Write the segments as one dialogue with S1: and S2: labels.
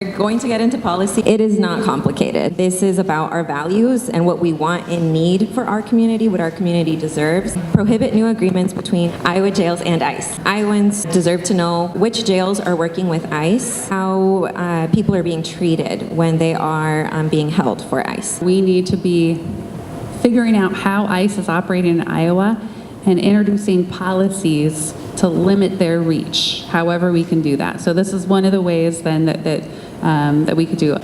S1: We're going to get into policy. It is not complicated. This is about our values and what we want and need for our community, what our community deserves. Prohibit new agreements between Iowa jails and ICE. Iowans deserve to know which jails are working with ICE, how people are being treated when they are being held for ICE.
S2: We need to be figuring out how ICE is operating in Iowa and introducing policies to limit their reach, however we can do that. So this is one of the ways then that we could do it.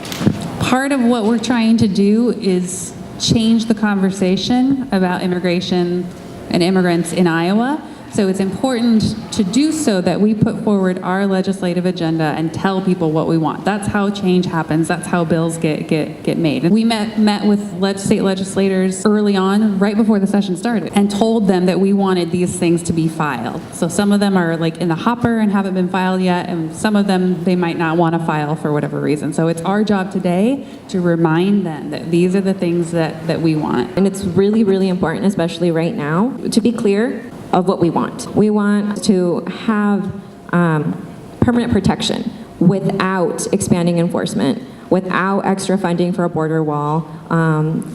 S2: Part of what we're trying to do is change the conversation about immigration and immigrants in Iowa. So it's important to do so that we put forward our legislative agenda and tell people what we want. That's how change happens. That's how bills get made. And we met with state legislators early on, right before the session started, and told them that we wanted these things to be filed. So some of them are like in the hopper and haven't been filed yet, and some of them they might not want to file for whatever reason. So it's our job today to remind them that these are the things that we want.
S1: And it's really, really important, especially right now, to be clear of what we want. We want to have permanent protection without expanding enforcement, without extra funding for a border wall,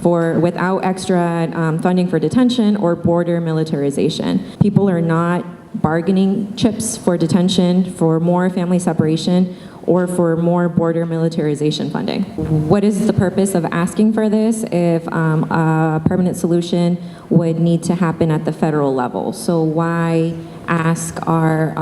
S1: without extra funding for detention or border militarization. People are not bargaining chips for detention, for more family separation, or for more border militarization funding. What is the purpose of asking for this if a permanent solution would need to happen at the federal level? So why ask our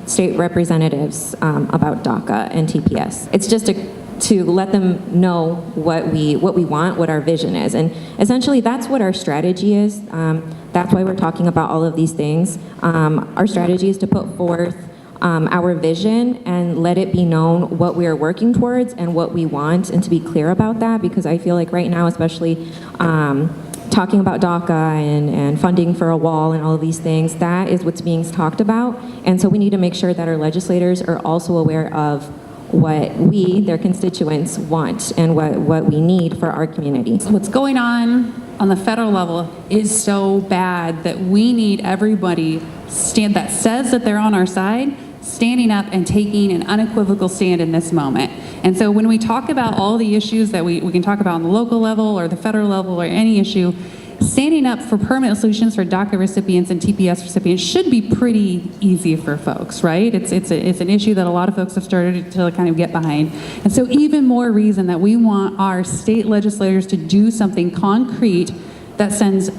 S1: state representatives about DACA and TPS? It's just to let them know what we want, what our vision is. And essentially that's what our strategy is. That's why we're talking about all of these things. Our strategy is to put forth our vision and let it be known what we are working towards and what we want, and to be clear about that, because I feel like right now, especially talking about DACA and funding for a wall and all of these things, that is what's being talked about. And so we need to make sure that our legislators are also aware of what we, their constituents, want and what we need for our community.
S2: So what's going on the federal level is so bad that we need everybody that says that they're on our side standing up and taking an unequivocal stand in this moment. And so when we talk about all the issues that we can talk about on the local level or the federal level or any issue, standing up for permanent solutions for DACA recipients and TPS recipients should be pretty easy for folks, right? It's an issue that a lot of folks have started to kind of get behind. And so even more reason that we want our state legislators to do something concrete that sends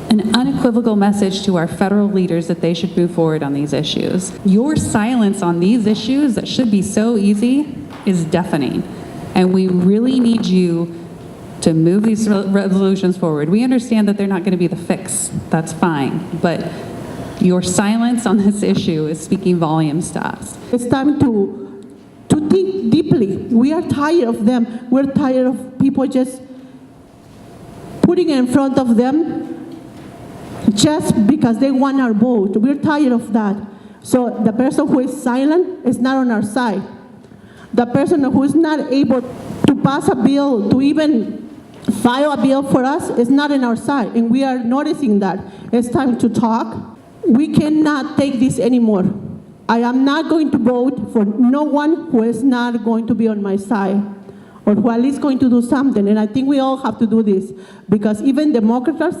S2: an unequivocal message to our federal leaders that they should move forward on these issues. Your silence on these issues that should be so easy is deafening. And we really need you to move these resolutions forward. We understand that they're not going to be the fix. That's fine. But your silence on this issue is speaking volumes to us.
S3: It's time to think deeply. We are tired of them. We're tired of people just putting it in front of them just because they want our vote. We're tired of that. So the person who is silent is not on our side. The person who is not able to pass a bill, to even file a bill for us, is not on our side. And we are noticing that. It's time to talk. We cannot take this anymore. I am not going to vote for no one who is not going to be on my side, or who at least going to do something. And I think we all have to do this, because even Democrats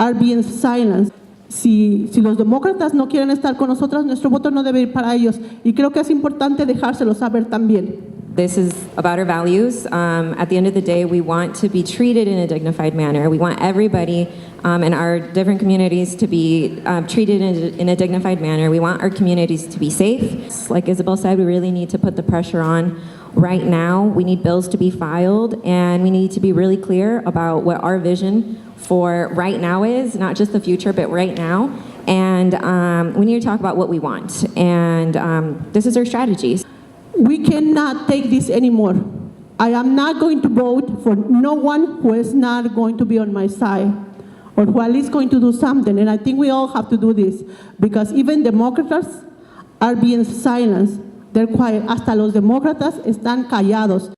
S3: are being silenced. Si los demócratas no quieren estar con nosotros, nuestro voto no debe ir para ellos. Y creo que es importante dejárselo saber también.
S1: This is about our values. At the end of the day, we want to be treated in a dignified manner. We want everybody in our different communities to be treated in a dignified manner. We want our communities to be safe. Like Isabel said, we really need to put the pressure on right now. We need bills to be filed, and we need to be really clear about what our vision for right now is, not just the future, but right now. And we need to talk about what we want. And this is our strategy.
S3: We cannot take this anymore. I am not going to vote for no one who is not going to be on my side, or who at least going to do something. And I think we all have to do this, because even Democrats are being silenced. They're quiet. Hasta los demócratas están callados.